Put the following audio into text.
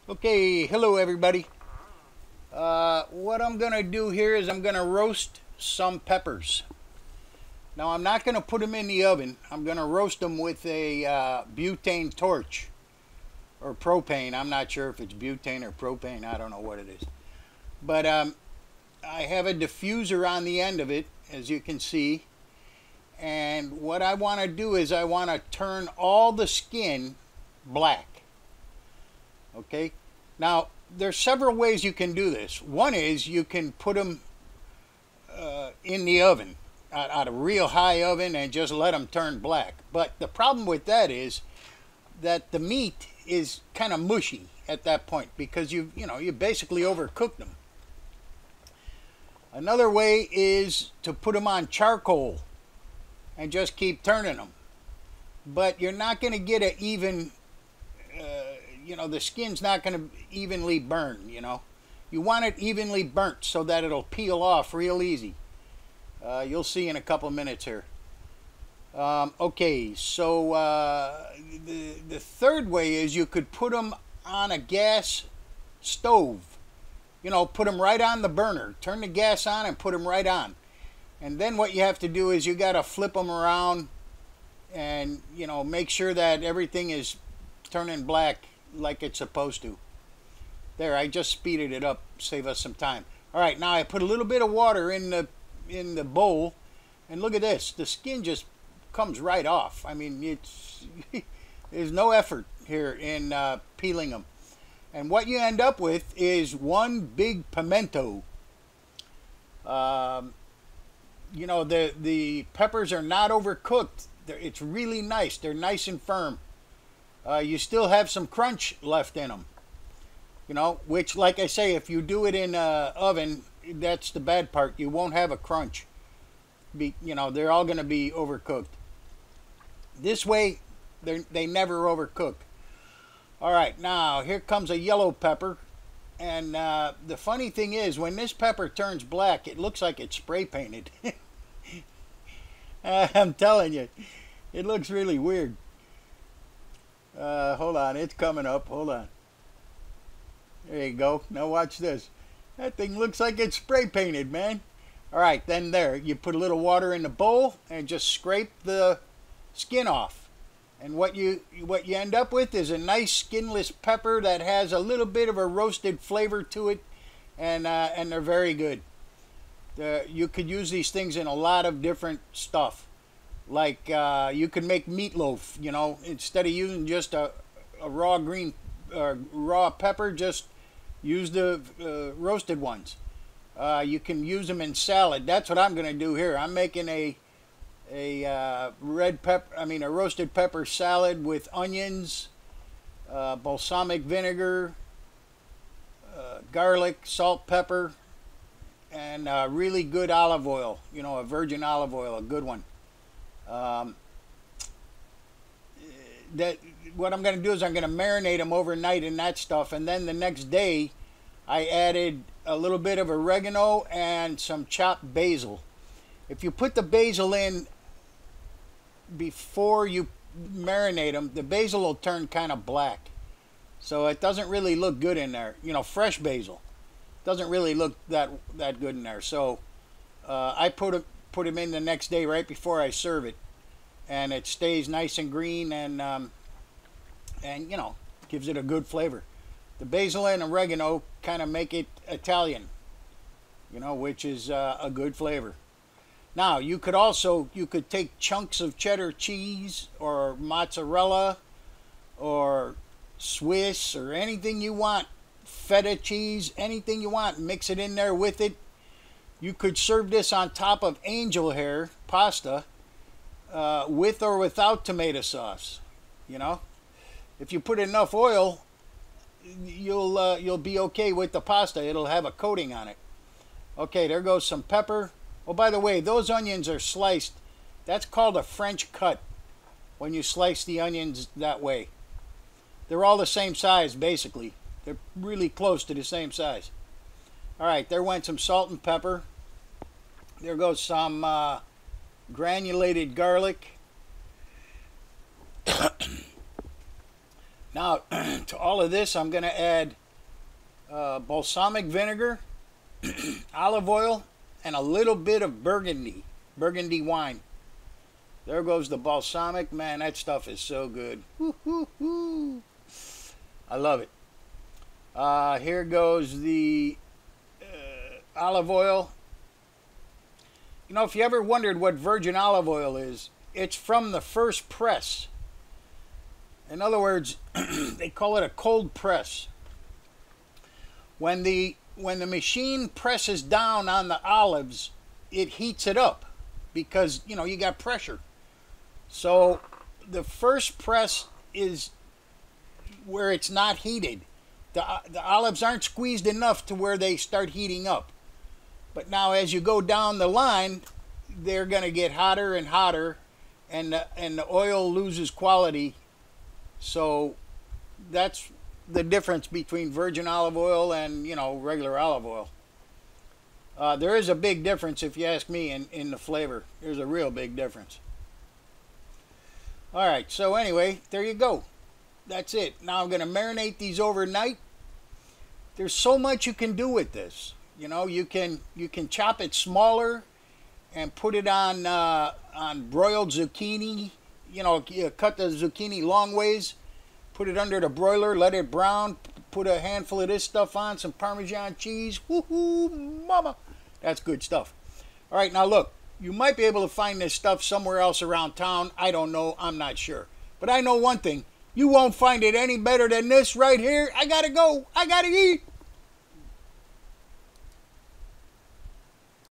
Okay, hello everybody. What I'm going to do here is I'm going to roast some peppers. Now I'm not going to put them in the oven. I'm going to roast them with a butane torch or propane. I'm not sure if it's butane or propane. I don't know what it is. But I have a diffuser on the end of it, as you can see. And what I want to do is I want to turn all the skin black. Okay, now there's several ways you can do this. One is you can put them in the oven at a real high oven and just let them turn black. But the problem with that is that the meat is kind of mushy at that point because you basically overcooked them. Another way is to put them on charcoal and just keep turning them. But you're not going to get an even the skin's not going to evenly burn, You want it evenly burnt so that it'll peel off real easy. You'll see in a couple minutes here. Okay, so the third way is you could put them on a gas stove. Put them right on the burner. Turn the gas on and put them right on. And then what you have to do is you got to flip them around and, make sure that everything is turning black like it's supposed to. There, I just speeded it up, save us some time. All right, now I put a little bit of water in the bowl, and look at this. The skin just comes right off. I mean, there's no effort here in peeling them. And what you end up with is one big pimento. The peppers are not overcooked. It's really nice. They're nice and firm. You still have some crunch left in them, which, like I say, if you do it in an oven, that's the bad part. You won't have a crunch. They're all going to be overcooked. This way, they never overcook. All right, now here comes a yellow pepper. And the funny thing is, when this pepper turns black, it looks like it's spray painted. I'm telling you, it looks really weird. Hold on, it's coming up. Hold on. There you go. Now watch this. That thing looks like it's spray painted, man. All right, then there. You put a little water in the bowl and just scrape the skin off. And what you end up with is a nice skinless pepper that has a little bit of a roasted flavor to it, and they're very good. You could use these things in a lot of different stuff. Like you can make meatloaf, instead of using just a raw pepper, just use the roasted ones. You can use them in salad. That's what I'm going to do here. I'm making a roasted pepper salad with onions, balsamic vinegar, garlic, salt, pepper, and really good olive oil. A virgin olive oil, a good one. What I'm going to do is I'm going to marinate them overnight in that stuff, and then the next day I added a little bit of oregano and some chopped basil. If you put the basil in before you marinate them, the basil will turn kind of black, so it doesn't really look good in there. Fresh basil doesn't really look that good in there. So I put them in the next day right before I serve it, and it stays nice and green and gives it a good flavor. The basil and oregano kind of make it Italian, which is a good flavor. Now you could take chunks of cheddar cheese or mozzarella or Swiss or anything you want, feta cheese, anything you want, mix it in there with it. You could serve this on top of angel hair pasta with or without tomato sauce. If you put enough oil, you'll be okay with the pasta. It'll have a coating on it. Okay, there goes some pepper. Oh, by the way, those onions are sliced. That's called a French cut when you slice the onions that way. They're all the same size, basically. They're really close to the same size. All right, there went some salt and pepper. There goes some granulated garlic. Now, to all of this, I'm going to add balsamic vinegar, olive oil, and a little bit of burgundy wine. There goes the balsamic. Man, that stuff is so good. Woo-hoo-hoo. I love it. Here goes the olive oil. You know, if you ever wondered what virgin olive oil is, it's from the first press. In other words, they call it a cold press. When the machine presses down on the olives, it heats it up because, you know, you got pressure. So the first press is where it's not heated. The olives aren't squeezed enough to where they start heating up. But now as you go down the line, they're going to get hotter and hotter, and the oil loses quality. So that's the difference between virgin olive oil and, you know, regular olive oil. There is a big difference, if you ask me, in the flavor. There's a real big difference. All right, so anyway, there you go. That's it. Now I'm going to marinate these overnight. There's so much you can do with this. You know, you can chop it smaller and put it on broiled zucchini. You know, you cut the zucchini long ways, put it under the broiler, let it brown, put a handful of this stuff on, some Parmesan cheese. Woohoo, mama. That's good stuff. All right, now look, you might be able to find this stuff somewhere else around town. I don't know. I'm not sure. But I know one thing. You won't find it any better than this right here. I gotta go. I gotta eat.